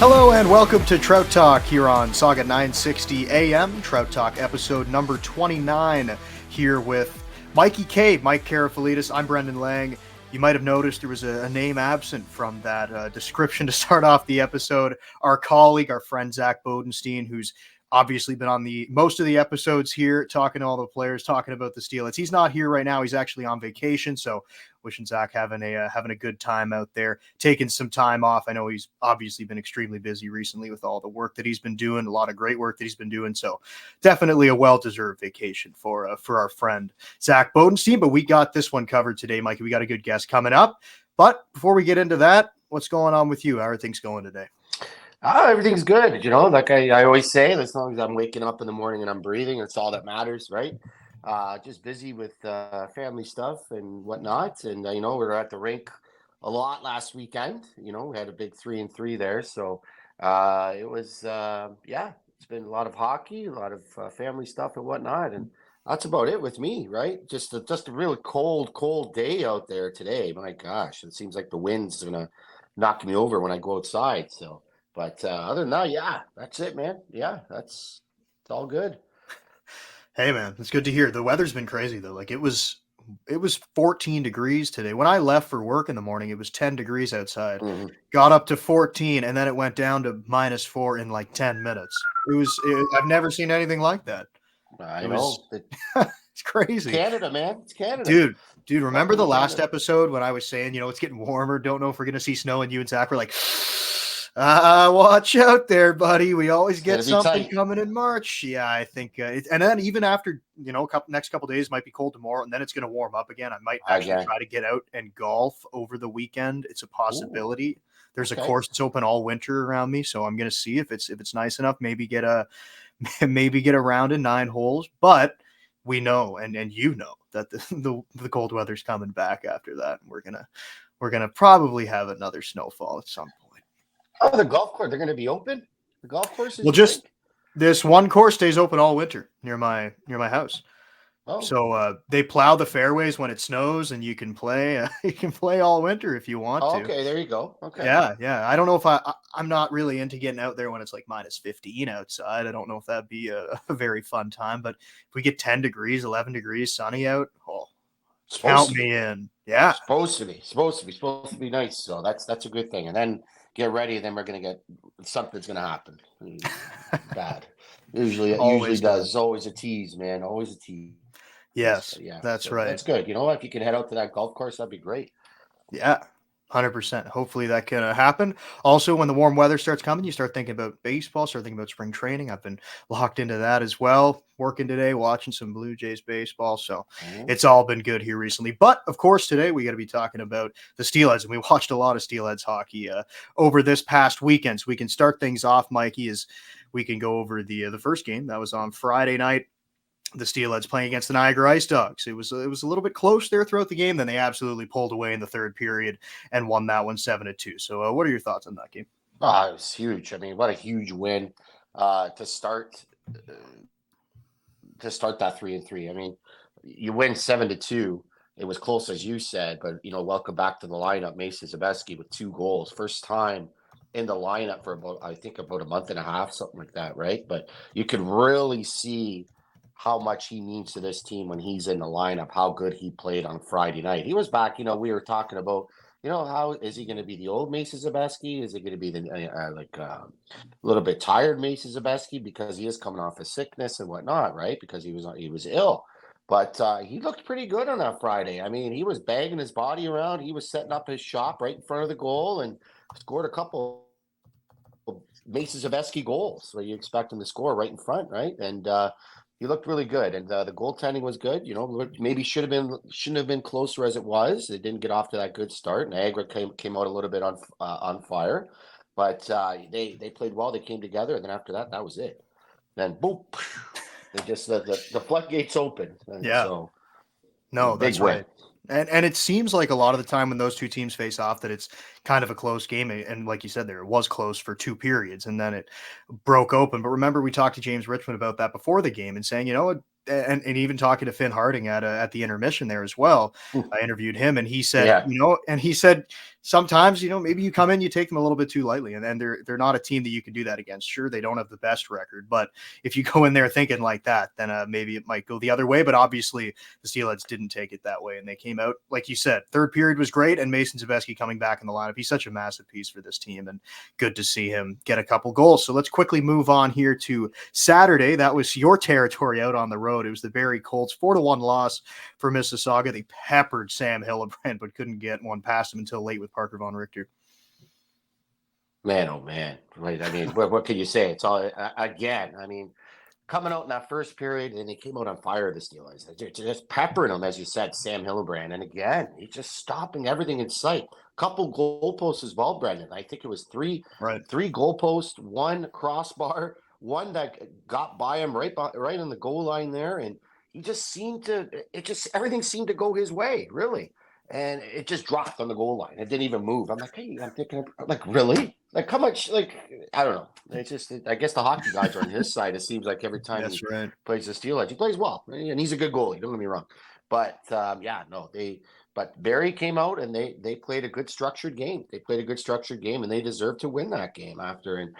Hello and welcome to Trout Talk here on Saga 960 AM. Trout Talk episode number 29 here with Mikey K, Mike Karafilidis. I'm Brendan Lang. You might have noticed there was a name absent from that description to start off the episode. Our colleague, our friend Zach Bodenstein, who's obviously been on the most of the episodes here, talking to all the players, talking about the Steelheads. He's not here right now. He's actually on vacation, so wishing Zach having a good time out there, taking some time off. I know he's obviously been extremely busy recently with all the work that he's been doing, a lot of great work that he's been doing. So definitely a well-deserved vacation for our friend Zach Bodenstein. But we got this one covered today, Mikey. We got a good guest coming up. But before we get into that, what's going on with you? How are things going today? Everything's good. Like I always say, as long as I'm waking up in the morning and I'm breathing, that's all that matters, right? Just busy with family stuff and whatnot. And, we were at the rink a lot last weekend. We had a big 3-3 there. So it was, it's been a lot of hockey, a lot of family stuff and whatnot. And that's about it with me, right? Just a really cold day out there today. My gosh, it seems like the wind's going to knock me over when I go outside. So. But other than that, yeah, that's it, man. Yeah, it's all good. Hey, man, it's good to hear. The weather's been crazy, though. Like, it was 14 degrees today. When I left for work in the morning, it was 10 degrees outside. Mm-hmm. Got up to 14, and then it went down to -4 in like 10 minutes. I've never seen anything like that. I know. It's crazy. Canada, man. It's Canada. Dude, remember the last episode when I was saying, it's getting warmer, don't know if we're going to see snow, and you and Zach were like, watch out there, buddy. We always get something coming in March. Yeah, I think and then even after, next couple days might be cold tomorrow, and then it's going to warm up again. I might actually try to get out and golf over the weekend. It's a possibility. Ooh. There's a course that's open all winter around me, so I'm going to see if it's nice enough. Maybe get a round in 9 holes. But we know, and you know, that the cold weather's coming back after that. We're gonna probably have another snowfall at some point. Oh, the golf course, they're going to be open? The golf course? This one course stays open all winter near my house. Oh. So they plow the fairways when it snows, and you can play all winter if you want to. Okay, there you go. Okay. Yeah. I don't know if I'm not really into getting out there when it's like -15 outside. I don't know if that'd be a very fun time, but if we get 10 degrees, 11 degrees, sunny out, count me in. Yeah. Supposed to be nice. So that's a good thing. And then get ready, then we're going to get something's going to happen. Bad. Usually does. It's always a tease, man. Always a tease. Yes, that's right. That's good. If you can head out to that golf course, that'd be great. Yeah, 100%. Hopefully that can happen. Also, when the warm weather starts coming, you start thinking about baseball, start thinking about spring training. I've been locked into that as well. Working today, watching some Blue Jays baseball. So It's all been good here recently. But, of course, today we got to be talking about the Steelheads. And we watched a lot of Steelheads hockey over this past weekend. So we can start things off, Mikey, as we can go over the first game. That was on Friday night. The Steelheads playing against the Niagara Ice Dogs. It was a little bit close there throughout the game. Then they absolutely pulled away in the third period and won that one 7-2. So what are your thoughts on that game? It was huge. I mean, what a huge win to start that 3-3. I mean, you win 7-2. It was close, as you said, but welcome back to the lineup. Mason Zabeski with 2 goals, first time in the lineup for about a month and a half, something like that, right? But you could really see how much he means to this team when he's in the lineup, how good he played on Friday night. He was back, we were talking about, how is he going to be the old Mason Zabeski? Is he going to be the a little bit tired Mason Zabeski because he is coming off of sickness and whatnot, right? Because he was ill. But he looked pretty good on that Friday. I mean, he was banging his body around. He was setting up his shop right in front of the goal and scored a couple of Mason Zabeski goals where you expect him to score right in front, right? And he looked really good, and the goaltending was good. Maybe shouldn't have been closer as it was. They didn't get off to that good start. Niagara came out a little bit on fire, but they played well. They came together, and then after that, that was it. Then boom, they just the floodgates open. Yeah. So, no, that's right. And it seems like a lot of the time when those two teams face off that it's kind of a close game. And like you said there, it was close for 2 periods and then it broke open. But remember, we talked to James Richmond about that before the game and saying, and even talking to Finn Harding at the intermission there as well. I interviewed him and he said, sometimes, maybe you come in, you take them a little bit too lightly, and they're not a team that you can do that against. Sure, they don't have the best record, but if you go in there thinking like that, then maybe it might go the other way. But obviously, the Steelheads didn't take it that way, and they came out, like you said, third period was great, and Mason Zabeski coming back in the lineup. He's such a massive piece for this team, and good to see him get a couple goals. So let's quickly move on here to Saturday. That was your territory out on the road. It was the Barrie Colts 4-1 loss for Mississauga. They peppered Sam Hillebrand, but couldn't get one past him until late with Parker Von Richter. Man, oh man! Right? I mean, what can you say? It's all again. I mean, coming out in that first period, and he came out on fire. The Steelers, they're just peppering him, as you said, Sam Hillebrand, and again, he's just stopping everything in sight. Couple goalposts as well, Brendan. I think it was three goalposts, one crossbar, one that got by him right on the goal line there, and he just seemed to. Everything seemed to go his way, really. And it just dropped on the goal line. It didn't even move. I'm like, hey, really? Like, how much? Like, I don't know. It's just, I guess the hockey guys are on his side. It seems like every time he plays the Steelheads, he plays well, and he's a good goalie. Don't get me wrong, but But Barrie came out and they played a good structured game. And they deserved to win that game after. And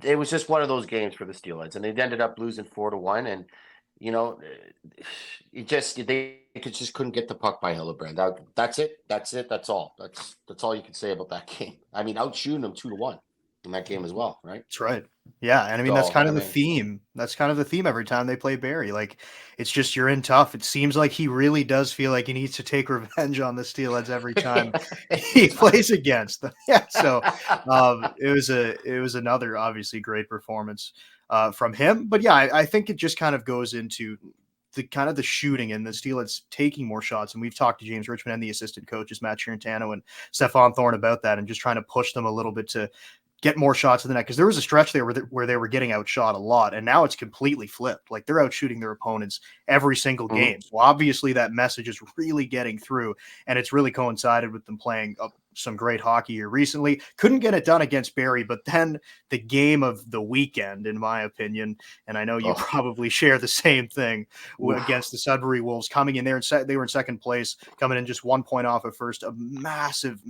it was just one of those games for the Steelheads, and they ended up losing 4-1. And they just couldn't get the puck by Hillebrand. That's it. That's all. That's all you can say about that game. I mean, outshooting them 2-1 in that game as well, right? That's right. Yeah, and I mean that's kind of the theme. That's kind of the theme every time they play Barrie. Like, it's just you're in tough. It seems like he really does feel like he needs to take revenge on the Steelheads every time he plays against them. Yeah, so it was another obviously great performance from him. But yeah, I think it just kind of goes into the shooting and the Steelheads taking more shots. And we've talked to James Richmond and the assistant coaches, Matt Chirantano and Stefan Thorne, about that, and just trying to push them a little bit to get more shots in the net, because there was a stretch there where they were getting outshot a lot, and now it's completely flipped. Like, they're out shooting their opponents every single game. So obviously that message is really getting through, and it's really coincided with them playing some great hockey here recently. Couldn't get it done against Barrie, but then the game of the weekend, in my opinion, and I know you probably share the same thing, against the Sudbury Wolves, coming in there, and they were in second place, coming in just 1 point off at first. A massive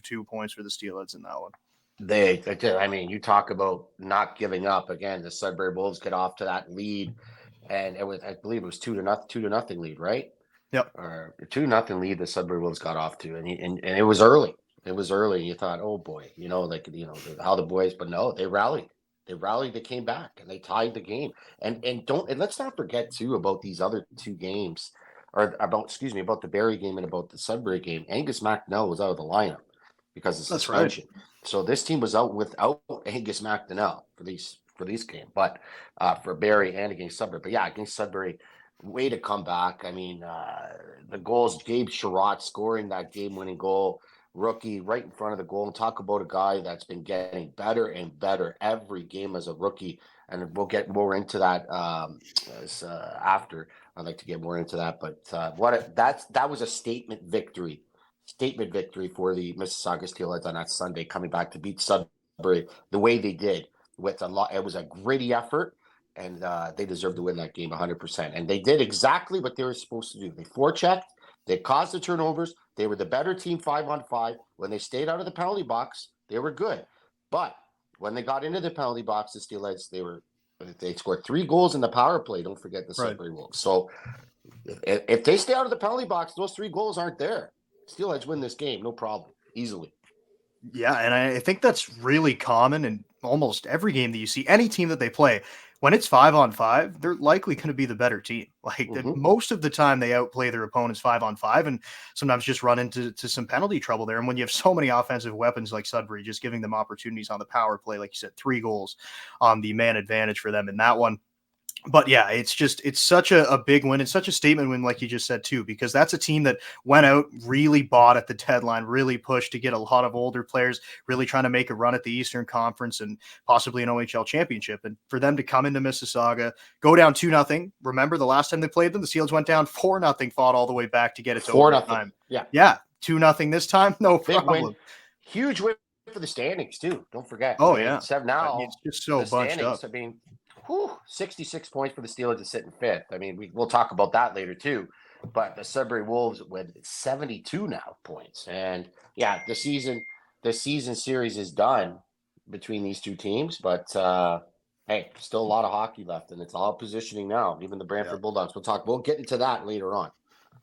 2 points for the Steelheads in that one. I mean, you talk about not giving up. Again, the Sudbury Wolves get off to that lead, and I believe it was 2-0 lead, right? Yep. Or 2-0 lead. The Sudbury Wolves got off to, and it was early. It was early. You thought, oh boy, how the boys, but no, they rallied. They came back and they tied the game. And let's not forget too about these other two games, about the Barrie game and about the Sudbury game. Angus McNell was out of the lineup because of suspension. Right. So this team was out without Angus McNell for these games, but for Barrie and against Sudbury. But yeah, against Sudbury, way to come back. I mean, the goals, Gabe Sherratt scoring that game-winning goal, rookie right in front of the goal. And talk about a guy that's been getting better and better every game as a rookie. And we'll get more into that after. I'd like to get more into that. But that was a statement victory for the Mississauga Steelheads on that Sunday, coming back to beat Sudbury the way they did. It was a gritty effort, and they deserved to win that game 100%. And they did exactly what they were supposed to do. They forechecked, they caused the turnovers, they were the better team 5-on-5. When they stayed out of the penalty box, they were good. But when they got into the penalty box, the Steelheads, they scored 3 goals in the power play. Don't forget the Sudbury Wolves. So if they stay out of the penalty box, those 3 goals aren't there. Steelheads win this game, no problem, easily. Yeah, and I think that's really common in almost every game that you see. Any team that they play, when it's 5-on-5, they're likely going to be the better team. Like, most of the time they outplay their opponents 5-on-5, and sometimes just run into some penalty trouble there. And when you have so many offensive weapons like Sudbury, just giving them opportunities on the power play, like you said, 3 goals on the man advantage for them in that one. But yeah, it's such a big win. It's such a statement win, like you just said too, because that's a team that went out, really bought at the deadline, really pushed to get a lot of older players, really trying to make a run at the Eastern Conference and possibly an OHL championship. And for them to come into Mississauga, go down 2-0. Remember the last time they played them, the Seals went down 4-0, fought all the way back to get it to 4-0. overtime. Yeah. 2-0 this time, no big problem. Win. Huge win for the standings too. Don't forget. Yeah. Now it's just so bunched up. I mean, 66 points for the Steelers to sit in 5th. I mean, we'll talk about that later too. but the Sudbury Wolves with 72 now points. And yeah, the season series is done between these two teams, but hey, still a lot of hockey left, and it's all positioning now. Even the Brantford Bulldogs. We'll get into that later on.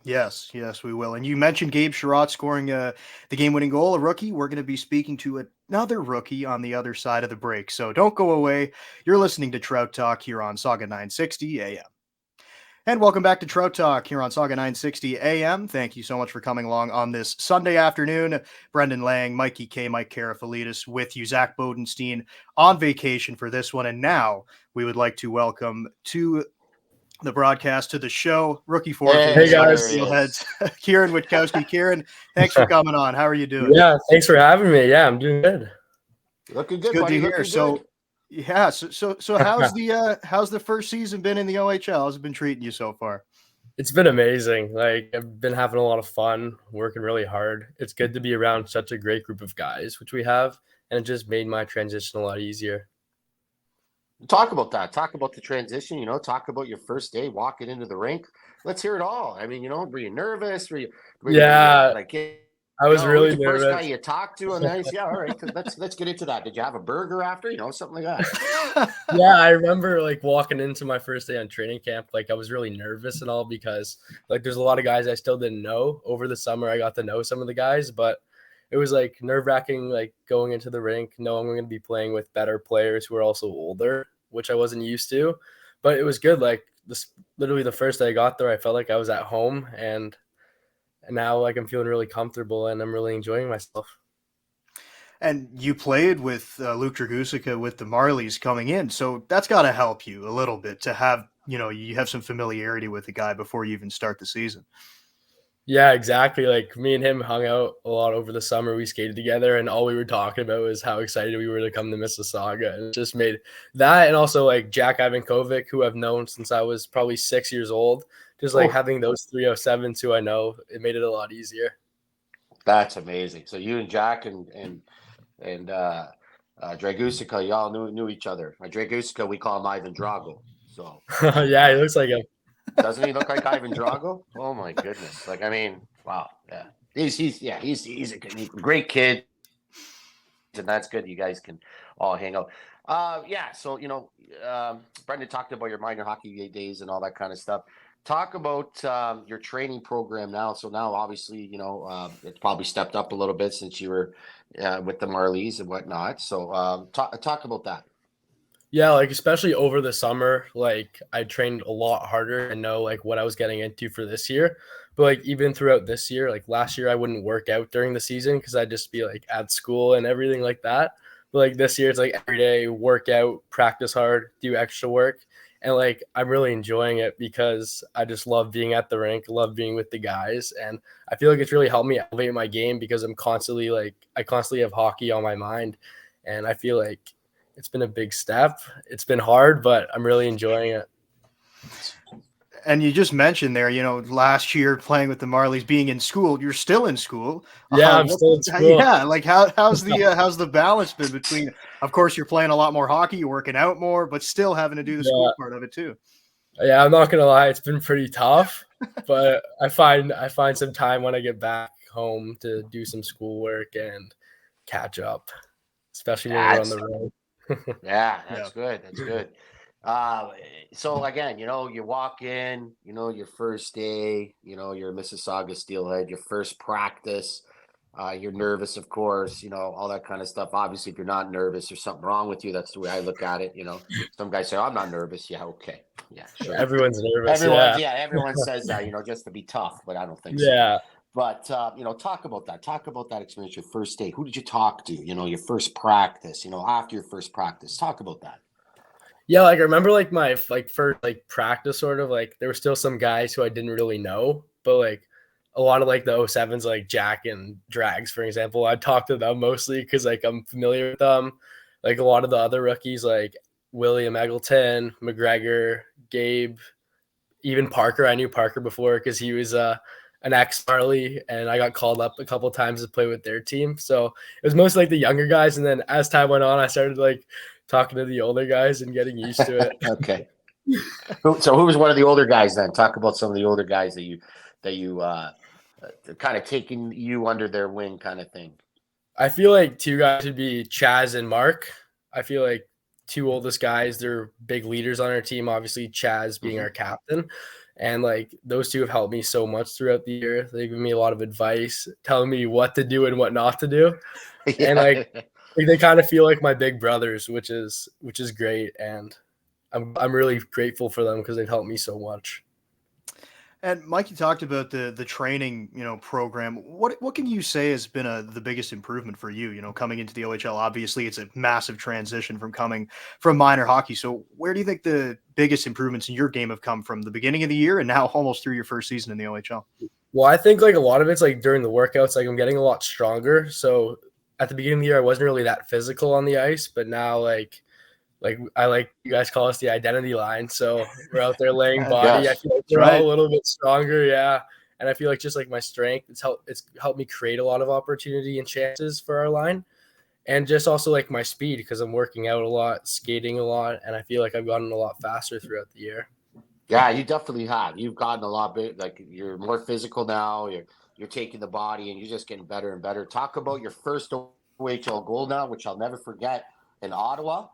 Yes, we will. And you mentioned Gabe Sherratt scoring the game-winning goal, a rookie. We're going to be speaking to another rookie on the other side of the break. So don't go away. You're listening to Trout Talk here on Saga 960 AM. And welcome back to Trout Talk here on Saga 960 AM. Thank you so much for coming along on this Sunday afternoon. Brendan Lang, Mikey K, Mike Karafilidis with you. Zach Bodenstein on vacation for this one. And now we would like to welcome to the broadcast, to the show, rookie forward for the Steelheads, Kieran Witkowski. Kieran, thanks for coming on. How are you doing? Yeah, thanks for having me. Yeah, I'm doing good. Looking good, good buddy. to hear. So how's the first season been in the OHL? How's it been treating you so far? It's been amazing. Like, I've been having a lot of fun, working really hard. It's good to be around such a great group of guys, which we have, and it just made my transition a lot easier. Talk about that. Talk about the transition. Talk about your first day walking into the rink. Let's hear it all. I mean, were you nervous? I was really nervous. First guy you talked to, and then all right, let's get into that. Did you have a burger after? Something like that. Yeah, I remember like walking into my first day on training camp. Like, I was really nervous and all because like there's a lot of guys I still didn't know. Over the summer, I got to know some of the guys, but it was like nerve-wracking, like going into the rink, knowing I'm going to be playing with better players who are also older, which I wasn't used to. But it was good. Like, literally the first day I got there, I felt like I was at home, and now like I'm feeling really comfortable and I'm really enjoying myself. And you played with Luke Dragusica with the Marlies coming in, so that's got to help you a little bit to have you have some familiarity with the guy before you even start the season. Yeah, exactly. Like, me and him hung out a lot over the summer. We skated together, and all we were talking about was how excited we were to come to Mississauga. And it just made that, and also like Jack Ivankovic, who I've known since I was probably 6 years old. Just like having those 307s who I know, it made it a lot easier. That's amazing. So you and Jack and Dragusica, y'all knew each other. Dragusica, we call him Ivan Drago. So yeah, he looks like him. Doesn't he look like Ivan Drago? Oh my goodness! Like, I mean, wow. Yeah, he's a great kid, and that's good. You guys can all hang out. Yeah. So Brendan talked about your minor hockey days and all that kind of stuff. Talk about your training program now. So now, obviously, it's probably stepped up a little bit since you were with the Marlies and whatnot. So talk about that. Yeah, like especially over the summer, like I trained a lot harder and know like what I was getting into for this year. But like even throughout this year, like last year I wouldn't work out during the season because I'd just be like at school and everything like that. But like this year it's like every day, work out, practice hard, do extra work. And like I'm really enjoying it because I just love being at the rink, love being with the guys. And I feel like it's really helped me elevate my game because I constantly have hockey on my mind. And I feel like it's been a big step. It's been hard, but I'm really enjoying it. And you just mentioned there, last year playing with the Marlies, being in school. You're still in school. Yeah, I'm still in school. Yeah, like how's the balance been between? Of course, you're playing a lot more hockey, you're working out more, but still having to do the school part of it too. Yeah, I'm not gonna lie, it's been pretty tough, but I find some time when I get back home to do some schoolwork and catch up, especially when we're on the road. Yeah, that's good. That's good. So again, you walk in, your first day, you're Mississauga Steelhead, your first practice, you're nervous, of course, all that kind of stuff. Obviously, if you're not nervous, there's something wrong with you. That's the way I look at it. Some guys say, I'm not nervous. Yeah. Okay. Yeah. Sure. Everyone's nervous. Everyone says that, just to be tough, but I don't think so. Yeah. But, talk about that. Talk about that experience, your first day. Who did you talk to? Your first practice, after your first practice. Talk about that. Yeah, like I remember like my first practice sort of like there were still some guys who I didn't really know, but like a lot of like the 07s like Jack and Drags, for example, I talked to them mostly because like I'm familiar with them. Like a lot of the other rookies like William Eggleton, McGregor, Gabe, even Parker. I knew Parker before because he was an ex-Marley, and I got called up a couple times to play with their team. So it was mostly like the younger guys, and then as time went on, I started like talking to the older guys and getting used to it. Okay. So who was one of the older guys then? Talk about some of the older guys that you that you kind of taking you under their wing kind of thing? I feel like two guys would be Chaz and Mark. I feel like two oldest guys, they're big leaders on our team. Obviously, Chaz being our captain. And like those two have helped me so much throughout the year. They've given me a lot of advice, telling me what to do and what not to do. Yeah. And like they kind of feel like my big brothers, which is great. And I'm really grateful for them because they've helped me so much. And Mike, you talked about the training, program. What can you say has been the biggest improvement for you? Coming into the OHL, obviously it's a massive transition from coming from minor hockey. So where do you think the biggest improvements in your game have come from the beginning of the year and now almost through your first season in the OHL? Well, I think like a lot of it's like during the workouts, like I'm getting a lot stronger. So at the beginning of the year, I wasn't really that physical on the ice, but now like I like you guys call us the identity line. So we're out there laying body. Yes, I feel like we're all a little bit stronger. Yeah. And I feel like just like my strength, it's helped me create a lot of opportunity and chances for our line. And just also like my speed because I'm working out a lot, skating a lot. And I feel like I've gotten a lot faster throughout the year. Yeah, you definitely have. You've gotten a lot big. Like you're more physical now. You're taking the body and you're just getting better and better. Talk about your first OHL goal now, which I'll never forget in Ottawa.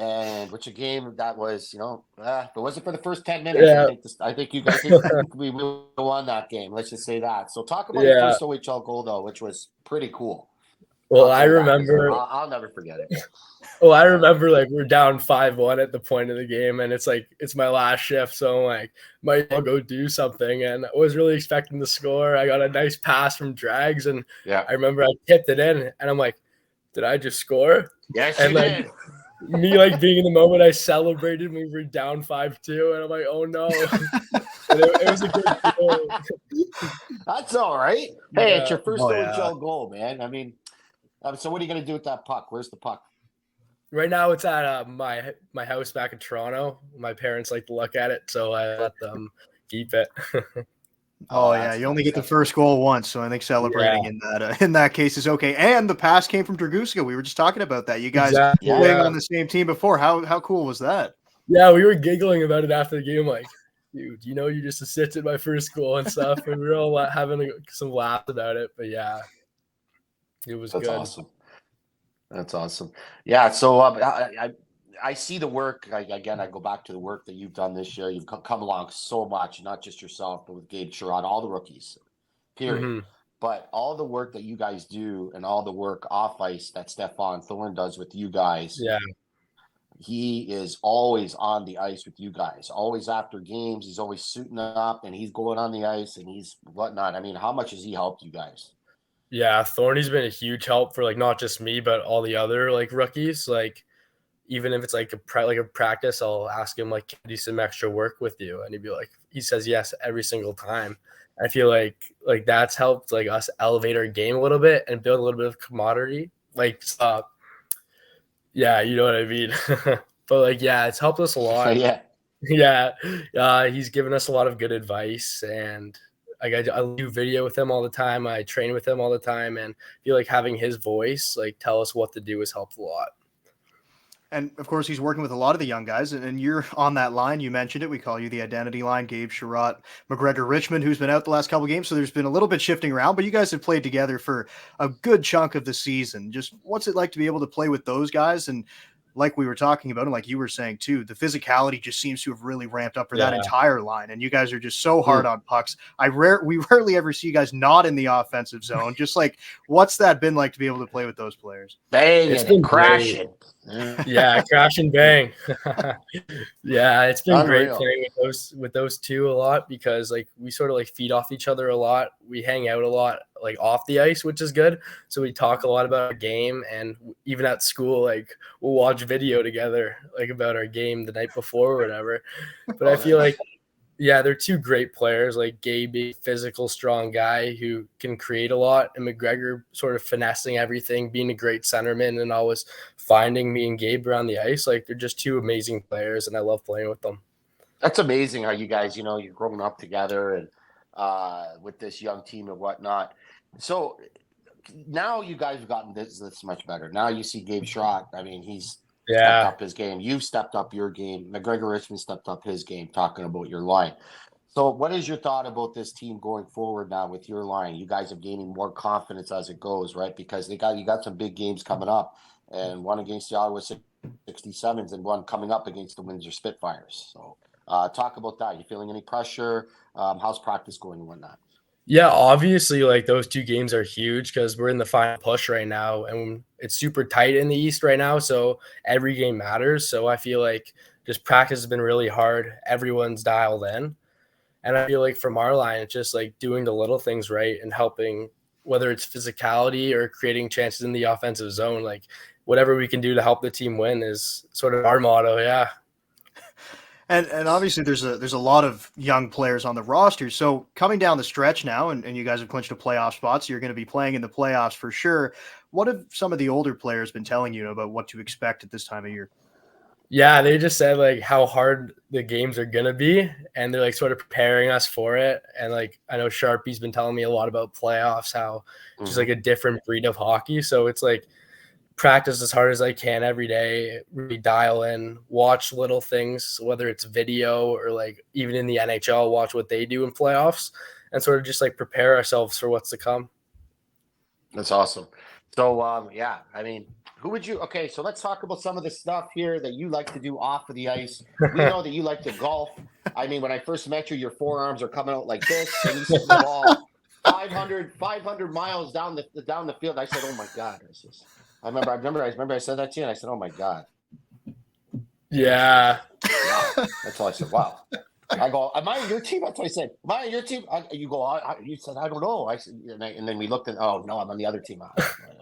And which a game that was, but was it for the first 10 minutes? Yeah. I think you guys we won that game. Let's just say that. So talk about your first OHL goal though, which was pretty cool. Well, I remember. I'll never forget it. Well, I remember like we're down 5-1 at the point of the game, and it's my last shift, so I'm like, might I'll go do something. And I was really expecting to score. I got a nice pass from Drags, and I remember I tipped it in, and I'm like, did I just score? Yes, and you like, did. Me like being in the moment, I celebrated. We were down 5-2, and I'm like, oh no. It was a good goal. That's all right. Hey, it's your first OHL goal, man. I mean, so what are you gonna do with that puck? Where's the puck? Right now, it's at my house back in Toronto. My parents like to look at it, so I let them keep it. Oh yeah, you only get the first goal once, so I think celebrating in that case is okay. And the pass came from Draguska. We were just talking about that. You guys playing on the same team before. How cool was that? Yeah, we were giggling about it after the game, like, dude, you just assisted my first goal and stuff, and we were all having some laughs about it. But yeah, it was good. That's awesome. Yeah, so I see the work. I go back to the work that you've done this year. You've come along so much, not just yourself, but with Gabe Sherrod, all the rookies, period. Mm-hmm. But all the work that you guys do and all the work off ice that Stefan Thorne does with you guys. Yeah. He is always on the ice with you guys. Always after games, he's always suiting up and he's going on the ice and he's whatnot. I mean, how much has he helped you guys? Yeah, Thorny's been a huge help for like not just me, but all the other like rookies. Like even if it's like a practice, I'll ask him like, can I do some extra work with you? And he'd be like, he says yes every single time. I feel like that's helped like us elevate our game a little bit and build a little bit of commodity. Like, yeah, you know what I mean. But like, yeah, it's helped us a lot. He's given us a lot of good advice and. Like I do video with him all the time. I train with him all the time, and I feel like having his voice, like tell us what to do, has helped a lot. And of course, he's working with a lot of the young guys, and you're on that line. You mentioned it. We call you the identity line. Gabe Sherrod, McGregor Richmond, who's been out the last couple of games. So there's been a little bit shifting around, but you guys have played together for a good chunk of the season. Just what's it like to be able to play with those guys? And like we were talking about, and like you were saying too, the physicality just seems to have really ramped up for that entire line. And you guys are just so hard on pucks. We rarely ever see you guys not in the offensive zone. Just like, what's that been like to be able to play with those players? Bang, it's been crashing. Yeah, crash and bang. Yeah, it's been great playing with those two a lot because like we sort of like feed off each other a lot. We hang out a lot like off the ice, which is good. So we talk a lot about our game, and even at school, like we'll watch video together, like about our game the night before or whatever. But I feel like, yeah, they're two great players. Like Gabe, a physical, strong guy who can create a lot, and McGregor sort of finessing everything, being a great centerman, and always finding me and Gabe around the ice. Like they're just two amazing players, and I love playing with them. That's amazing how you guys, you're growing up together and with this young team and whatnot. So now you guys have gotten this much better. Now you see Gabe Sherrod. I mean, he's stepped up his game. You've stepped up your game. McGregor Richmond stepped up his game, talking about your line. So what is your thought about this team going forward now with your line? You guys are gaining more confidence as it goes, right? Because you got some big games coming up, and one against the Ottawa 67s and one coming up against the Windsor Spitfires. So talk about that. You feeling any pressure? How's practice going and whatnot? Yeah, obviously, like those two games are huge because we're in the final push right now, and it's super tight in the East right now. So every game matters. So I feel like just practice has been really hard. Everyone's dialed in, and I feel like from our line, it's just like doing the little things right and helping, whether it's physicality or creating chances in the offensive zone. Like whatever we can do to help the team win is sort of our motto. Yeah. And obviously there's a lot of young players on the roster. So coming down the stretch now, and you guys have clinched a playoff spot, so you're going to be playing in the playoffs for sure. What have some of the older players been telling you about what to expect at this time of year? Yeah, they just said like how hard the games are gonna be, and they're like sort of preparing us for it. And like I know Sharpie's been telling me a lot about playoffs, how it's just like a different breed of hockey. So it's like practice as hard as I can every day, really dial in, watch little things, whether it's video or like even in the NHL, watch what they do in playoffs, and sort of just like prepare ourselves for what's to come. That's awesome. So yeah, I mean, who would you? Okay, so let's talk about some of the stuff here that you like to do off of the ice. We know that you like to golf. I mean, when I first met you, your forearms are coming out like this, and you hit the ball 500 miles down the field. I said, "Oh my God!" I remember I said that to you, and I said, "Oh my God." Yeah. Wow. That's all I said. Wow. I go, am I on your team? That's what I said. Am I on your team? You go, you said, I don't know. I said, and then we looked at, oh, no, I'm on the other team.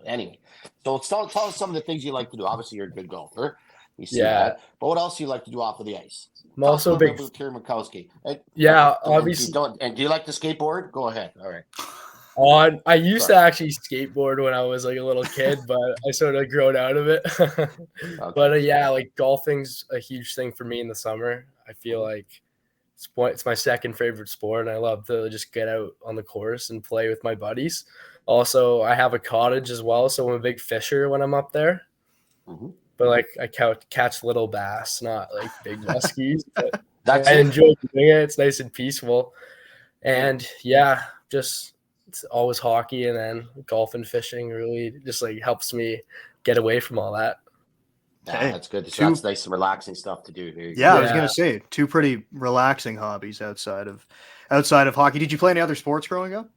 Anyway, so tell us some of the things you like to do. Obviously, you're a good golfer. You see that. But what else do you like to do off of the ice? I'm also a big Kieran Witkowski. Yeah, obviously. And do you like to skateboard? Go ahead. All right. I used to actually skateboard when I was like a little kid, but I sort of grown out of it. Okay. But yeah, like golfing's a huge thing for me in the summer. I feel like it's my second favorite sport, and I love to just get out on the course and play with my buddies. Also, I have a cottage as well, so I'm a big fisher when I'm up there. Mm-hmm. But like I catch little bass, not like big muskies. But I enjoy doing it. It's nice and peaceful. And yeah, just it's always hockey, and then golf and fishing really just like helps me get away from all that. Yeah, that's good. That's nice and relaxing stuff to do here. Yeah, I was gonna say two pretty relaxing hobbies outside of hockey. Did you play any other sports growing up?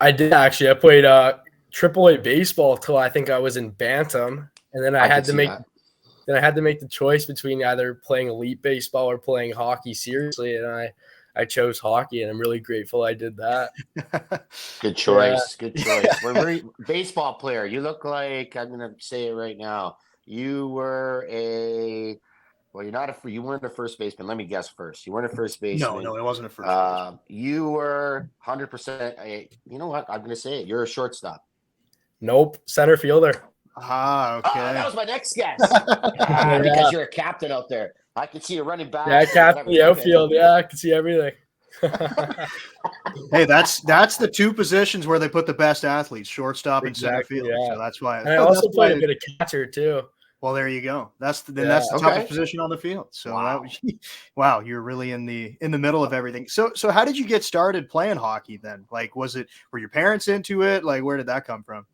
I did actually. I played AAA baseball till I think I was in bantam, and then I had to make the choice between either playing elite baseball or playing hockey seriously, and I chose hockey, and I'm really grateful I did that. Good choice. Yeah. Good choice. We're baseball player. You look like, I'm gonna say it right now. You were you weren't a first baseman. Let me guess first. You weren't a first baseman. No, it wasn't a first baseman. You were 100%. You know what? I'm going to say it. You're a shortstop. Nope. Center fielder. Ah, okay. That was my next guess. Because you're a captain out there. I can see you running back. Yeah, captain the outfield. Yeah, I can see everything. Hey, that's the two positions where they put the best athletes, shortstop and center field. Yeah. So that's why. And I also played a bit of catcher too. Well, there you go. That's the toughest position on the field. So wow, you're really in the middle of everything. So how did you get started playing hockey then? Like, were your parents into it? Like, where did that come from?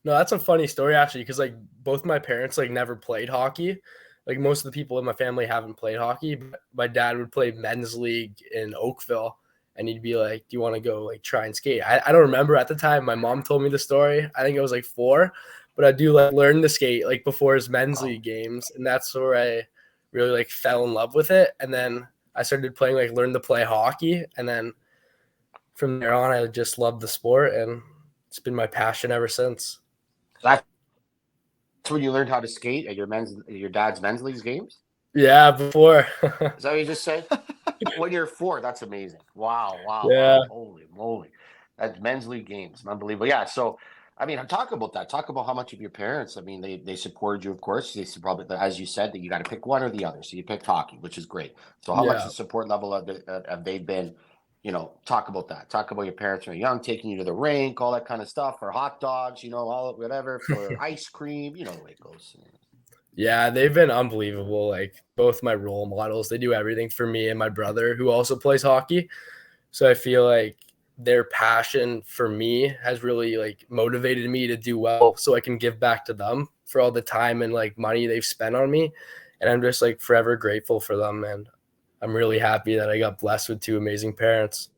No, that's a funny story actually, because like both my parents like never played hockey. Like most of the people in my family haven't played hockey, but my dad would play men's league in Oakville, and he'd be like, do you want to go like try and skate? I don't remember at the time. My mom told me the story. I think I was like 4, but I do like learn to skate like before his men's league games. And that's where I really like fell in love with it. And then I started playing, like learned to play hockey. And then from there on, I just loved the sport, and it's been my passion ever since. That's when you learned how to skate at your dad's men's league games? Yeah, before. Is that what you just said? When you're 4, that's amazing. Wow. Yeah. Wow. Holy moly. That's men's league games. Unbelievable. Yeah. So, I mean, talk about that. Talk about how much of your parents, I mean, they supported you, of course. They probably, as you said, that you got to pick one or the other. So you picked hockey, which is great. So how much the support level have they been? Talk about that. Talk about your parents when you're young, taking you to the rink, all that kind of stuff, for hot dogs, all whatever, for ice cream, the way it goes. Yeah, they've been unbelievable. Like both my role models, they do everything for me and my brother, who also plays hockey. So I feel like their passion for me has really like motivated me to do well so I can give back to them for all the time and like money they've spent on me. And I'm just like forever grateful for them. And I'm really happy that I got blessed with two amazing parents.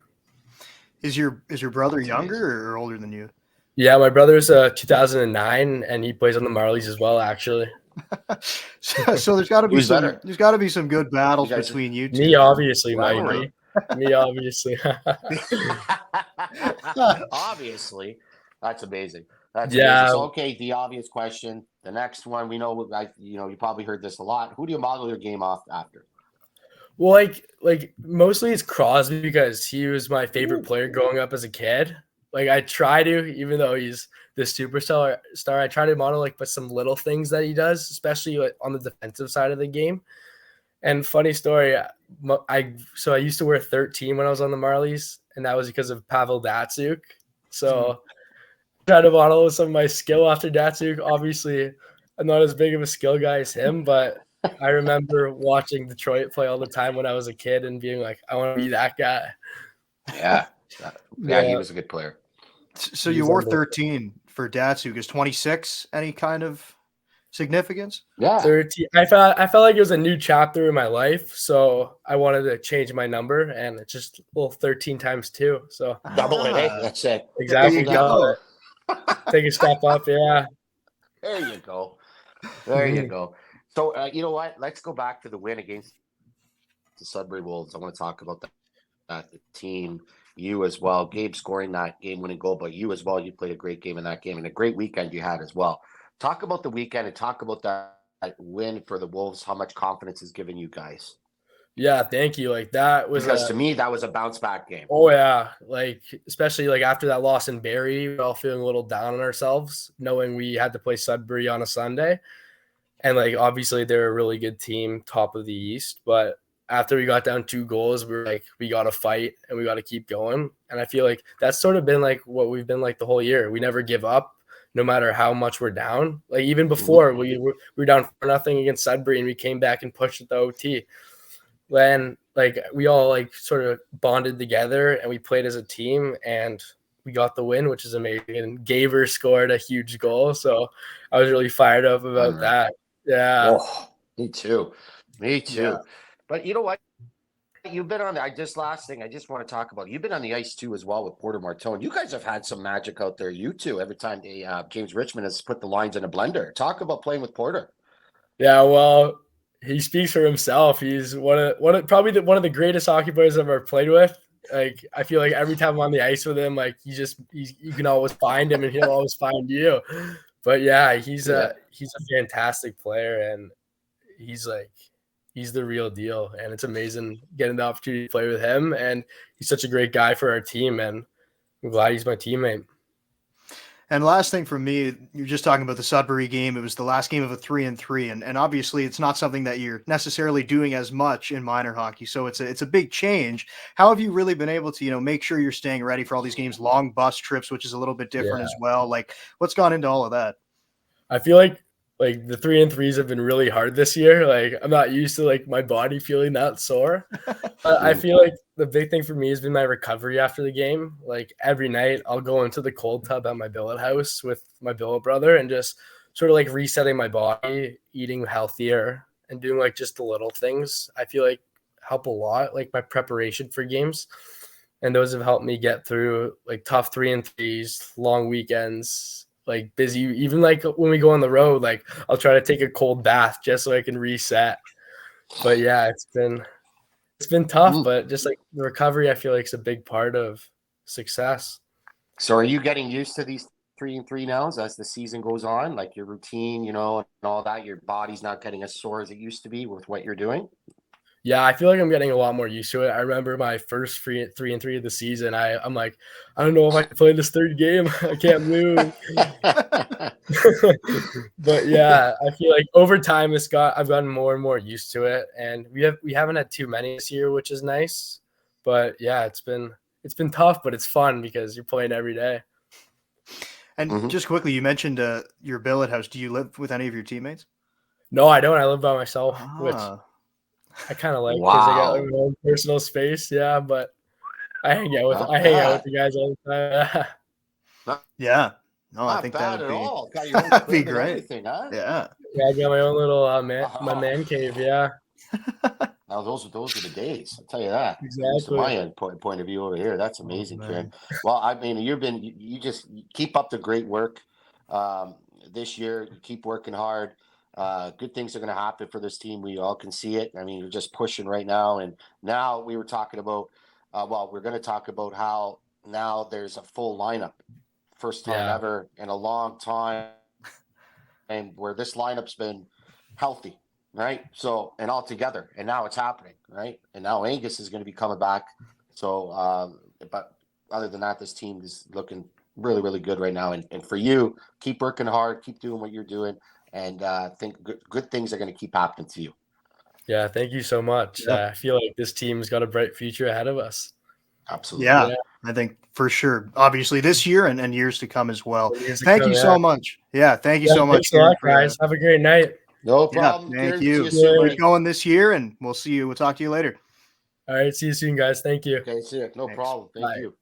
Is your brother That's amazing. younger or older than you? Yeah, my brother's 2009 and he plays on the Marlies as well, actually. So there's got to be Who's better? some good battles You guys- between you two. Me, obviously, Rivalry. Mikey. Me, obviously. Obviously, that's amazing. That's Yeah. amazing. So, okay, the obvious question. The next one, we know, you probably heard this a lot. Who do you model your game off after? Well, like mostly it's Crosby because he was my favorite player growing up as a kid. Like I try to, even though he's the superstar, I try to model like but some little things that he does, especially like, on the defensive side of the game. And funny story, I used to wear 13 when I was on the Marlies, and that was because of Pavel Datsyuk. So try to model some of my skill after Datsuk. Obviously, I'm not as big of a skill guy as him, but I remember watching Detroit play all the time when I was a kid and being like, I want to be that guy. Yeah. Yeah, he was a good player. So you wore 13 for Datsuk. Is 26 any kind of significance? Yeah. 13. I felt like it was a new chapter in my life, so I wanted to change my number, and it's just 13 times 2. So Double it, eh? That's it. Exactly. Go. Take a step up, yeah. There you go. There you go. So, you know what? Let's go back to the win against the Sudbury Wolves. I want to talk about that the team, you as well. Gabe scoring that game-winning goal, but you as well. You played a great game in that game and a great weekend you had as well. Talk about the weekend and talk about that win for the Wolves, how much confidence is giving you guys. Yeah, thank you. Like that was because to me that was a bounce back game. Oh yeah, like especially like after that loss in Barrie, we were all feeling a little down on ourselves, knowing we had to play Sudbury on a Sunday, and like obviously they're a really good team, top of the East. But after we got down 2 goals, we were like, we got to fight and we got to keep going. And I feel like that's sort of been like what we've been like the whole year. We never give up, no matter how much we're down. Like even before we were down 4-0 against Sudbury, and we came back and pushed at the OT. Then like we all like sort of bonded together and we played as a team and we got the win, which is amazing. And Gaver scored a huge goal, so I was really fired up about that. Yeah. Oh, me too. Yeah. But you know what? You've been on. Last thing I just want to talk about. You've been on the ice too as well with Porter Martone. You guys have had some magic out there. You two. Every time James Richmond has put the lines in a blender. Talk about playing with Porter. Yeah. Well, he speaks for himself. He's one of the greatest hockey players I've ever played with. Like I feel like every time I'm on the ice with him, like you can always find him and he'll always find you. But yeah, he's a fantastic player and he's the real deal. And it's amazing getting the opportunity to play with him. And he's such a great guy for our team. And I'm glad he's my teammate. And last thing for me, you're just talking about the Sudbury game. It was the last game of a 3-3, and obviously it's not something that you're necessarily doing as much in minor hockey. So it's a big change. How have you really been able to, make sure you're staying ready for all these games, long bus trips, which is a little bit different as well? Like what's gone into all of that? I feel like the 3-3s have been really hard this year. Like I'm not used to like my body feeling that sore. But I feel like the big thing for me has been my recovery after the game. Like every night I'll go into the cold tub at my billet house with my billet brother and just sort of like resetting my body, eating healthier and doing like just the little things. I feel like help a lot, like my preparation for games. And those have helped me get through like tough 3-3s, long weekends, like busy, even like when we go on the road, like I'll try to take a cold bath just so I can reset. But yeah, it's been tough, but just like the recovery, I feel like is a big part of success. So are you getting used to these 3-3 now as the season goes on, like your routine, and all that, your body's not getting as sore as it used to be with what you're doing? Yeah, I feel like I'm getting a lot more used to it. I remember my first 3-3 of the season. I'm like, I don't know if I can play this third game. I can't move. But yeah, I feel like over time I've gotten more and more used to it, and we haven't had too many this year, which is nice. But yeah, it's been tough, but it's fun because you're playing every day. And just quickly, you mentioned your billet house. Do you live with any of your teammates? No, I don't. I live by myself, which I kind of like because I got my own personal space. Yeah, but I hang out Not with bad. you guys all the time. Not, Yeah. No, I not think that bad would at be all. Got your own that'd be crib and great. everything, huh? Yeah. Yeah, I got my own little my man cave. Yeah, Now those were the days. I'll tell you that. At least from exactly. my point of view over here, that's Oh amazing, Kieran. man. Well, I mean, you just keep up the great work. This year, you keep working hard. Good things are going to happen for this team. We all can see it. I mean, you're just pushing right now, and now we were talking about. We're going to talk about how now there's a full lineup, first time Yeah, ever in a long time, and where this lineup's been healthy, right? So and all together, and now it's happening, right? And now Angus is going to be coming back. So, but other than that, this team is looking really, really good right now. And for you, keep working hard, keep doing what you're doing, and think good things are going to keep happening to you. yeah. Thank you so much. Yeah. I feel like this team's got a bright future ahead of us. Absolutely. Yeah. Yeah, I think for sure. Obviously this year and years to come as well. for years to Thank come. you Yeah, so much. Yeah. Thank you yeah. so much, Thanks a Kieran, lot, for guys. Have a great night. No yeah, problem, thank Kieran. See you you. soon, Keep buddy. going this year and we'll see you. We'll talk to you later. All right, see you soon, guys. Thank you. Okay, see you. No Thanks. problem. Thank Bye. you.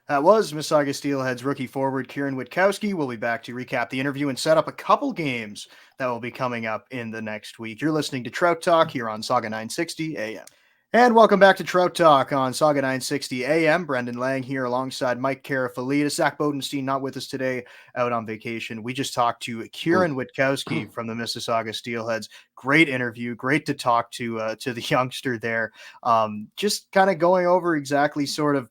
That was Mississauga Steelheads rookie forward Kieran Witkowski. We'll be back to recap the interview and set up a couple games that will be coming up in the next week. You're listening to Trout Talk here on Saga 960 AM. And welcome back to Trout Talk on Saga 960 AM. Brendan Lang here alongside Mike Karafilidis. Zach Bodenstein not with us today, out on vacation. We just talked to Kieran Witkowski from the Mississauga Steelheads. Great interview. Great to talk to the youngster there. Just kind of going over exactly sort of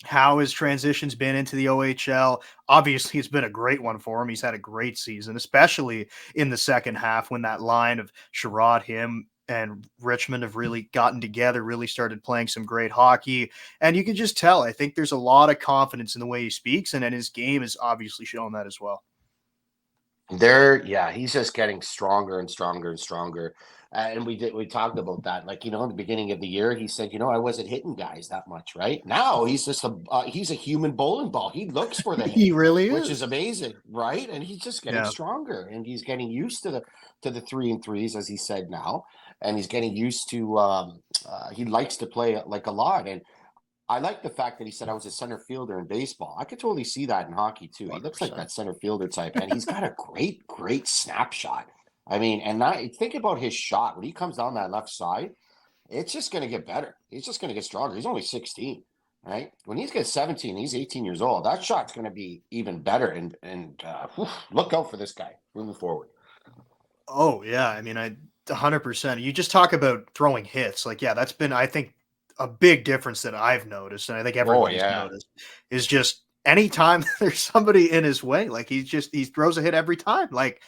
how his transition's been into the OHL. Obviously, it's been a great one for him. He's had a great season, especially in the second half when that line of Sherrod, him, and Richmond have really gotten together, really started playing some great hockey. And you can just tell, I think there's a lot of confidence in the way he speaks, and his game is obviously showing that as well. He's just getting stronger and stronger and stronger. And we talked about that. Like, in the beginning of the year, he said, I wasn't hitting guys that much, right? Now he's just he's a human bowling ball. He looks for the hit, He really which is is. amazing, right? And he's just getting Yeah. stronger, and he's getting used to the 3-and-3s, as he said now, and he's getting used to. He likes to play like a lot, and I like the fact that he said I was a center fielder in baseball. I could totally see that in hockey too. He looks like 100%. that center fielder type, and he's got a great, great snapshot. I mean, and think about his shot when he comes down that left side. It's just going to get better. He's just going to get stronger. He's only 16, right? When he's 17, he's 18 years old. That shot's going to be even better. And look out for this guy moving forward. Oh, yeah. I mean, 100%. You just talk about throwing hits. Like, yeah, that's been, I think, a big difference that I've noticed, and I think everybody's noticed, is just anytime there's somebody in his way, like he throws a hit every time. Like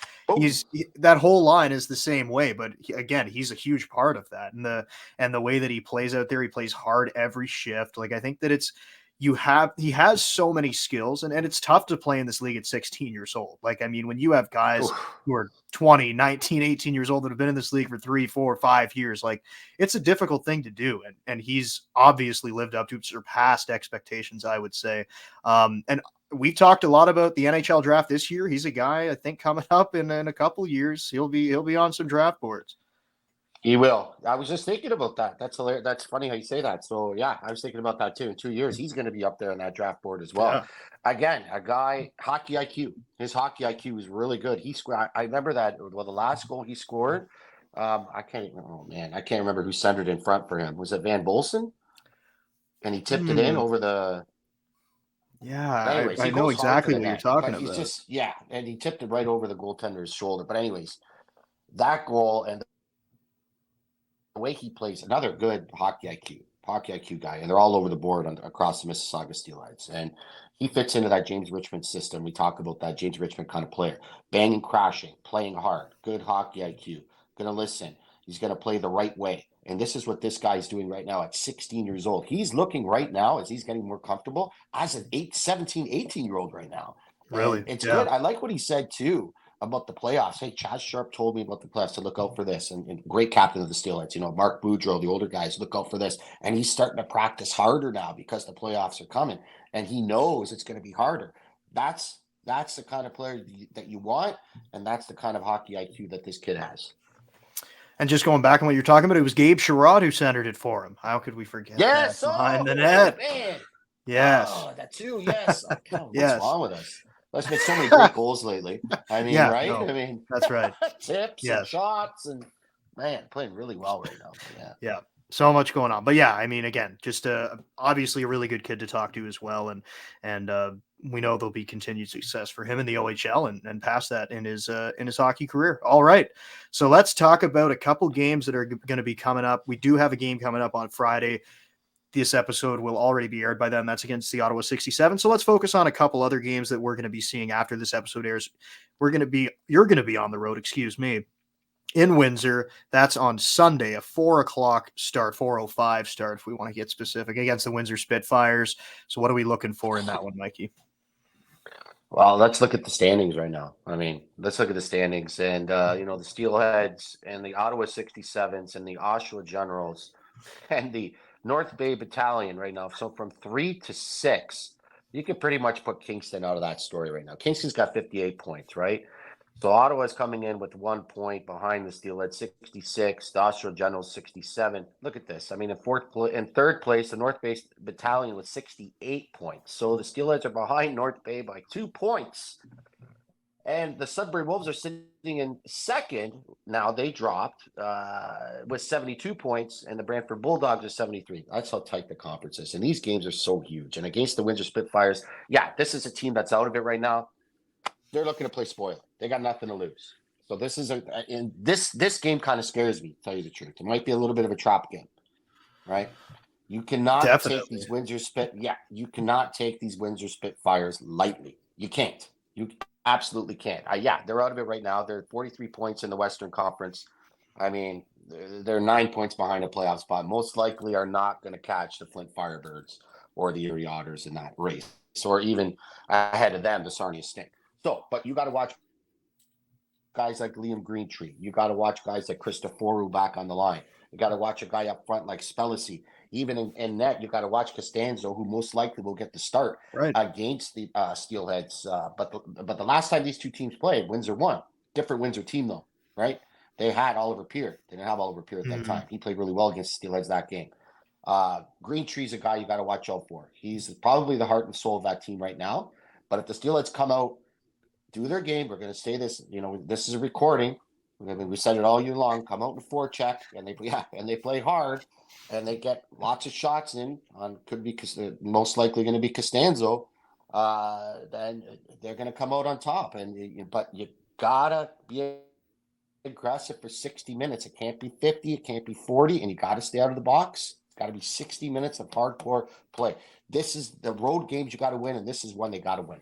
that whole line is the same way, but again, he's a huge part of that, and the way that he plays out there, he plays hard every shift. Like I think that he has so many skills, and it's tough to play in this league at 16 years old. Like, I mean, when you have guys who are 20, 19, 18 years old that have been in this league for 3, 4, 5 years, like it's a difficult thing to do. And he's obviously lived up to surpassed expectations, I would say. And we talked a lot about the NHL draft this year. He's a guy I think coming up in a couple years, he'll be on some draft boards. He will. I was just thinking about that. That's hilarious. That's funny how you say that. So yeah, I was thinking about that too. In 2 years, he's going to be up there on that draft board as well. Yeah. Again, a guy, hockey IQ. His hockey IQ is really good. He scored. I remember that. Well, the last goal he scored, I can't. Oh man, I can't remember who centered in front for him. Was it Van Bolsen? And he tipped it in over the. Yeah, anyways, I know exactly what you're talking about. He's just and he tipped it right over the goaltender's shoulder. But anyways, that goal and the way he plays, another good hockey IQ guy, and they're all over the board across the Mississauga Steelheads. And he fits into that James Richmond system. We talk about that James Richmond kind of player, banging, crashing, playing hard, good hockey IQ, going to listen. He's going to play the right way. And this is what this guy's doing right now at 16 years old. He's looking right now as he's getting more comfortable as an 17, 18-year-old right now. Really? And it's good. I like what he said too about the playoffs. Hey, Chaz Sharp told me about the playoffs to look out for this. And great captain of the Steelheads, Mark Boudreau, the older guys, look out for this. And he's starting to practice harder now because the playoffs are coming. And he knows it's going to be harder. That's the kind of player that you want. And that's the kind of hockey IQ that this kid has. And just going back on what you're talking about, it was Gabe Sherrod who centered it for him. How could we forget that? Behind the net. Man. Yes. Oh, that too. Yes. God, what's Yes. wrong with us? There's been so many great goals lately. I mean, Yeah, right? no, I mean, that's right. tips and Yes. shots and man, playing really well right now. Yeah. So much going on. But yeah, I mean, again, just obviously a really good kid to talk to as well. And we know there'll be continued success for him in the OHL and past that in his hockey career. All right. So let's talk about a couple games that are going to be coming up. We do have a game coming up on Friday. This episode will already be aired by then. That's against the Ottawa 67. So let's focus on a couple other games that we're going to be seeing after this episode airs. You're going to be on the road, in Windsor. That's on Sunday, a 4:00 start, 4:05 start, if we want to get specific, against the Windsor Spitfires. So what are we looking for in that one, Mikey? Well, let's look at the standings right now. I mean, let's look at the standings. And, the Steelheads and the Ottawa 67s and the Oshawa Generals and the North Bay Battalion right now. So from 3 to 6, you can pretty much put Kingston out of that story right now. Kingston's got 58 points, right? So Ottawa's coming in with 1 point behind the Steelheads, 66. The Oshawa Generals, 67. Look at this. I mean, in third place, the North Bay Battalion with 68 points. So the Steelheads are behind North Bay by 2 points. And the Sudbury Wolves are sitting in second. Now they dropped with 72 points, and the Brantford Bulldogs are 73. That's how tight the conference is. And these games are so huge. And against the Windsor Spitfires, yeah, this is a team that's out of it right now. They're looking to play spoiler. They got nothing to lose. So this is this game kind of scares me, to tell you the truth. It might be a little bit of a trap game, right? You cannot take these Windsor you cannot take these Windsor Spitfires lightly. You can't. You absolutely can't. They're out of it right now. They're 43 points in the Western Conference. I mean, they're 9 points behind a playoff spot. Most likely are not going to catch the Flint Firebirds or the Erie Otters in that race, or even ahead of them, the Sarnia Stink. So, but you got to watch guys like Liam Greentree. You got to watch guys like Christoforu back on the line. You got to watch a guy up front like Spellacy. Even in net, you got to watch Costanzo, who most likely will get the start against the Steelheads. But the last time these two teams played, Windsor won. Different Windsor team, though, right? They had Oliver Peer. They didn't have Oliver Peer at that time. He played really well against the Steelheads that game. Greentree's a guy you got to watch out for. He's probably the heart and soul of that team right now. But if the Steelheads come out, do their game, we're going to say this, this is a recording. I mean, we said it all year long. Come out and forecheck, and they play hard, and they get lots of shots in on could be most likely going to be Costanzo. Then they're going to come out on top, but you gotta be aggressive for 60 minutes. It can't be 50, it can't be 40, and you got to stay out of the box. It's got to be 60 minutes of hardcore play. This is the road games you got to win, and this is one they got to win.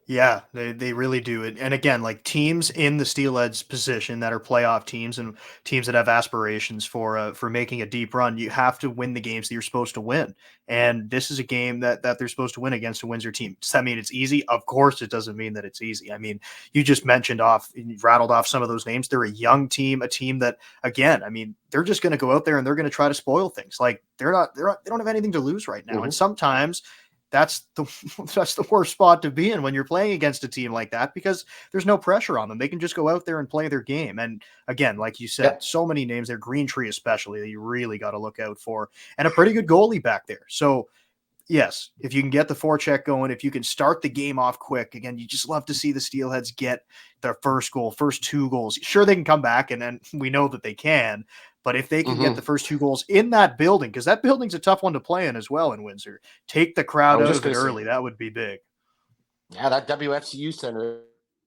Yeah, they really do. And again, like teams in the Steelheads position that are playoff teams and teams that have aspirations for making a deep run, you have to win the games that you're supposed to win. And this is a game that they're supposed to win against a Windsor team. Does that mean it's easy? Of course, it doesn't mean that it's easy. I mean, you just rattled off some of those names. They're a young team, a team that, again, I mean, they're just going to go out there and they're going to try to spoil things. Like they don't have anything to lose right now. And sometimes that's the worst spot to be in when you're playing against a team like that, because there's no pressure on them. They can just go out there and play their game. And again, like you said, so many names there, Greentree especially, that you really got to look out for, and a pretty good goalie back there. So yes, if you can get the forecheck going, if you can start the game off quick, again, you just love to see the Steelheads get their first goal, first 2 goals. Sure, they can come back, and then we know that they can. But if they can get the first 2 goals in that building, because that building's a tough one to play in as well in Windsor, take the crowd out of it early. That would be big. Yeah, that WFCU center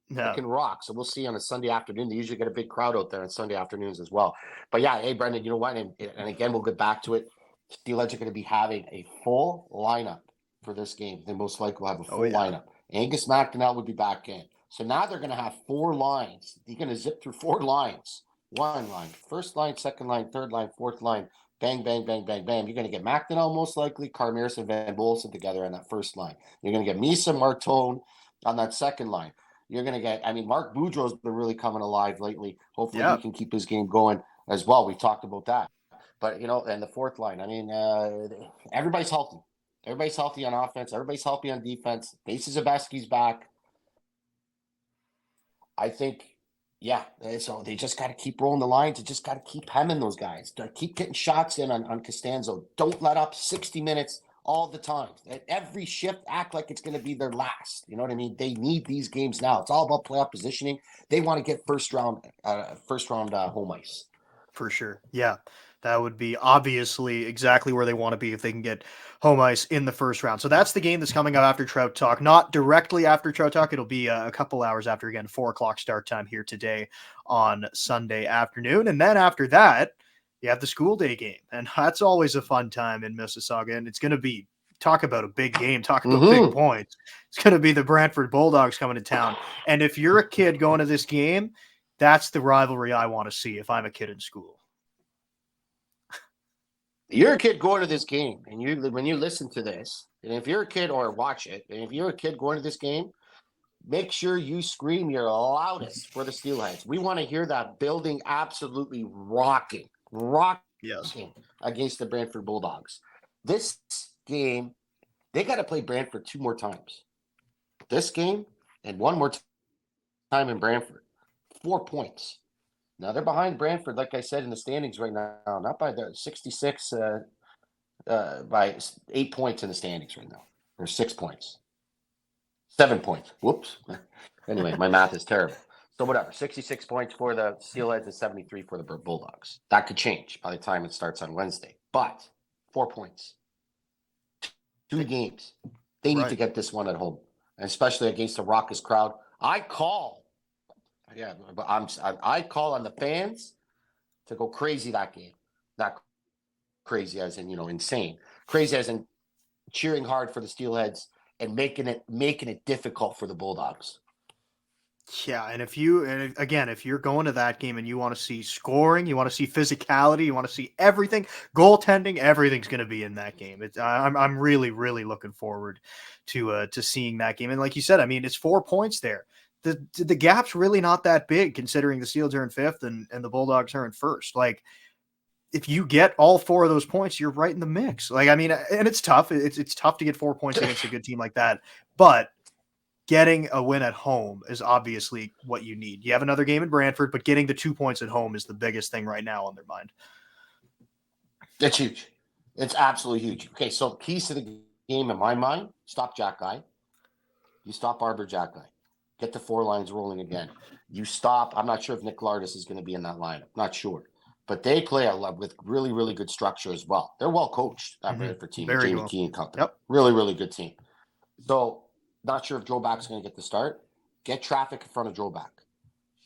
can rock. So we'll see on a Sunday afternoon. They usually get a big crowd out there on Sunday afternoons as well. But yeah, hey, Brendan, you know what? And again, we'll get back to it. Steelheads are going to be having a full lineup for this game. They most likely will have a full lineup. Angus McDonnell would be back in. So now they're going to have 4 lines. You're going to zip through 4 lines. 1 line, first line, second line, third line, fourth line, bang, bang, bang, bang, bang. You're going to get McDonnell most likely, Carmeris and Van Bolsen together on that first line. You're going to get Misa Martone on that second line. You're going to get, Mark Boudreau's been really coming alive lately. Hopefully he can keep his game going as well. We talked about that. But, and the fourth line, everybody's healthy. Everybody's healthy on offense. Everybody's healthy on defense. Bases Zabeski's back. I think Yeah, so they just got to keep rolling the lines. They just got to keep hemming those guys. Keep getting shots in on Costanzo. Don't let up 60 minutes all the time. At every shift, act like it's going to be their last. You know what I mean? They need these games now. It's all about playoff positioning. They want to get first round home ice. For sure. Yeah. That would be obviously exactly where they want to be if they can get home ice in the first round. So that's the game that's coming up after Trout Talk. Not directly after Trout Talk. It'll be a couple hours after, again, 4:00 start time here today on Sunday afternoon. And then after that, you have the school day game. And that's always a fun time in Mississauga. And it's going to be, talk about a big game, talk about big points. It's going to be the Brantford Bulldogs coming to town. And if you're a kid going to this game, that's the rivalry I want to see if I'm a kid in school. You're a kid going to this game, and when you listen to this, and if you're a kid or watch it, and if you're a kid going to this game, make sure you scream your loudest for the Steelheads. We want to hear that building absolutely rocking Yes. against the Brantford Bulldogs. This game, they got to play Brantford 2 more times. This game and 1 more time in Brantford. 4 points. Now they're behind Brantford, like I said, in the standings right now. Not by the 66, by 8 points in the standings right now, or 6 points, 7 points. Whoops. Anyway, my math is terrible. So whatever, 66 points for the Steelheads and 73 for the Bulldogs. That could change by the time it starts on Wednesday. But 4 points, 2 games. They need to get this one at home, and especially against a raucous crowd. I call on the fans to go crazy that game. Not crazy as in, insane. Crazy as in cheering hard for the Steelheads and making it difficult for the Bulldogs. Yeah, and if you're going to that game and you want to see scoring, you want to see physicality, you want to see everything, goaltending, everything's going to be in that game. I'm really, really looking forward to seeing that game. And like you said, I mean, it's 4 points there. The gap's really not that big considering the Steelers are in 5th and the Bulldogs are in 1st. Like, if you get all 4 of those points, you're right in the mix. Like, I mean, and it's tough. It's tough to get 4 points against a good team like that, but getting a win at home is obviously what you need. You have another game in Brantford, but getting the 2 points at home is the biggest thing right now on their mind. It's huge. It's absolutely huge. Okay, so keys to the game in my mind: stop Jack Guy. You stop Arbor Jack Guy. Get the 4 lines rolling again. You stop. I'm not sure if Nick Lardis is going to be in that lineup. Not sure. But they play with really, really good structure as well. They're well coached, that Brantford team. Very Jamie well. Key and company. Yep. Really, really good team. So, not sure if Joe Back's going to get the start. Get traffic in front of Joe Back.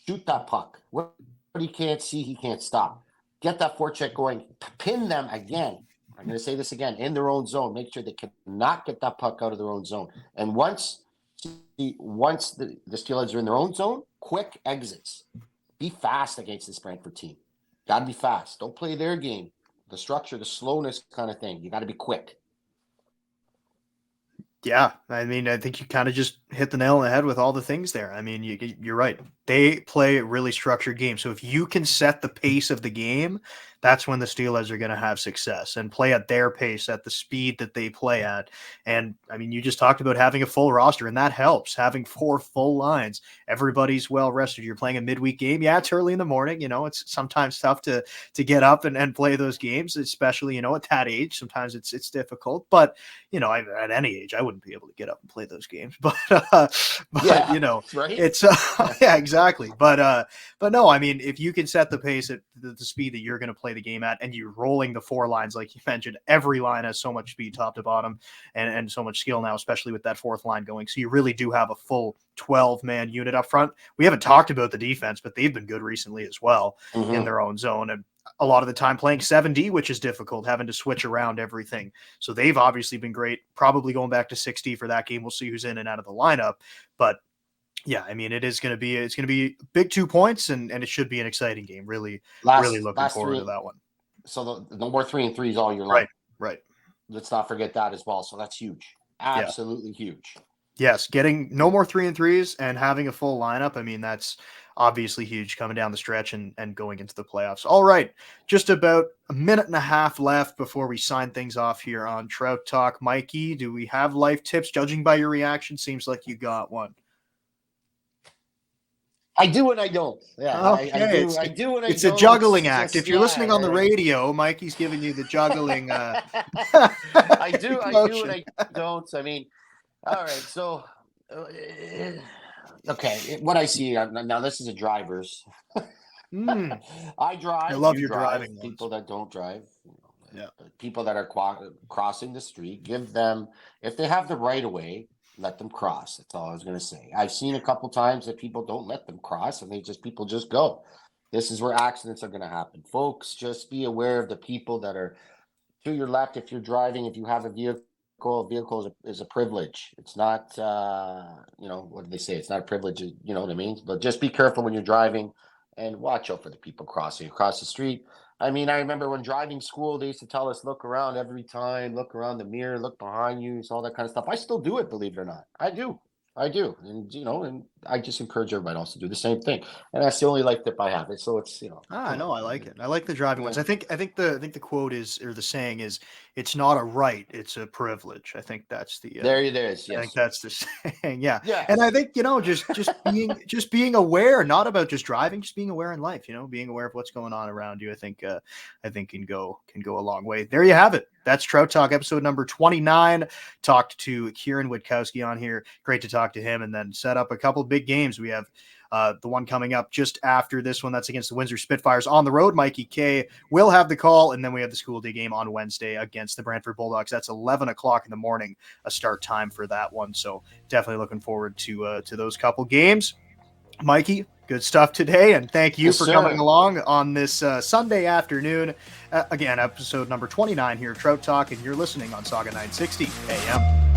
Shoot that puck. What he can't see, he can't stop. Get that forecheck going. Pin them again. I'm going to say this again. In their own zone. Make sure they cannot get that puck out of their own zone. And once the Steelheads are in their own zone, quick exits. Be fast against this Brantford team. Got to be fast. Don't play their game. The structure, the slowness kind of thing. You got to be quick. Yeah, I mean, I think you kind of just hit the nail on the head with all the things there. I mean, you're right. They play a really structured game. So if you can set the pace of the game, that's when the Steelers are going to have success and play at their pace, at the speed that they play at. And I mean, you just talked about having a full roster, and that helps. Having 4 full lines, everybody's well rested. You're playing a midweek game. Yeah, it's early in the morning. It's sometimes tough to get up and play those games, especially at that age. Sometimes it's difficult, but at any age, I wouldn't be able to get up and play those games. But yeah, right? It's yeah, exactly. But no, I mean, if you can set the pace at the speed that you're going to play the game at, and you're rolling the 4 lines, like you mentioned, every line has so much speed top to bottom and so much skill now, especially with that 4th line going. So you really do have a full 12-man unit up front. We haven't talked about the defense, but they've been good recently as well in their own zone. And a lot of the time playing 7D, which is difficult, having to switch around everything. So they've obviously been great, probably going back to 60 for that game. We'll see who's in and out of the lineup. But yeah, I mean, it's going to be big 2 points, and it should be an exciting game. Really looking forward to that one. So the no more 3 and 3s all year long. Right. Let's not forget that as well. So that's huge. Absolutely huge. Yes, getting no more 3 and 3s and having a full lineup. I mean, that's obviously huge coming down the stretch and going into the playoffs. All right, just about a minute and a half left before we sign things off here on Trout Talk. Mikey, do we have life tips? Judging by your reaction, seems like you got one. I do and I don't. Yeah, I Okay, do. I do and I it's don't. a juggling It's act. just, If you're listening on the yeah. radio, Mikey's giving you the juggling I do, and motion. I don't. I mean, all right. So, uh, okay, what I see now, this is a driver's. Mm, I I drive, love you your drive. driving ones. People that don't drive, Yeah. people that are crossing the street, give them, if they have the right of way, let them cross. That's all I was going to say. I've seen a couple times that people don't let them cross, and people just go. This is where accidents are going to happen, folks. Just be aware of the people that are to your left. If you're driving, if you have a vehicle is a privilege. It's not, what do they say? It's not a privilege. You know what I mean? But just be careful when you're driving and watch out for the people crossing across the street. I mean, I remember when driving school, they used to tell us, look around every time, look around the mirror, look behind you, all that kind of stuff. I still do it, believe it or not. I do. I do. And I just encourage everybody else to do the same thing. And that's the only life tip I have. So it's, Ah, come no, I on. like it. I like the driving ones. Yeah. I think the quote is, or the saying is, it's not a right, it's a privilege. I think that's the There it is. I think Yes. that's the saying. Yeah. And I Yes. think, just being aware, not about just driving, just being aware in life, being aware of what's going on around you. I think can go a long way. There you have it. That's Trout Talk episode number 29. Talked to Kieran Witkowski on here. Great to talk to him, and then set up a couple big games. We have the one coming up just after this one. That's against the Windsor Spitfires on the road. Mikey K will have the call, and then we have the school day game on Wednesday against the Brantford Bulldogs. That's 11 o'clock in the morning, a start time for that one. So definitely looking forward to those couple games. Mikey, good stuff today, and thank you Yes, for coming sir. along on this Sunday afternoon. Again, episode number 29 here, Trout Talk, and you're listening on Saga 960 AM.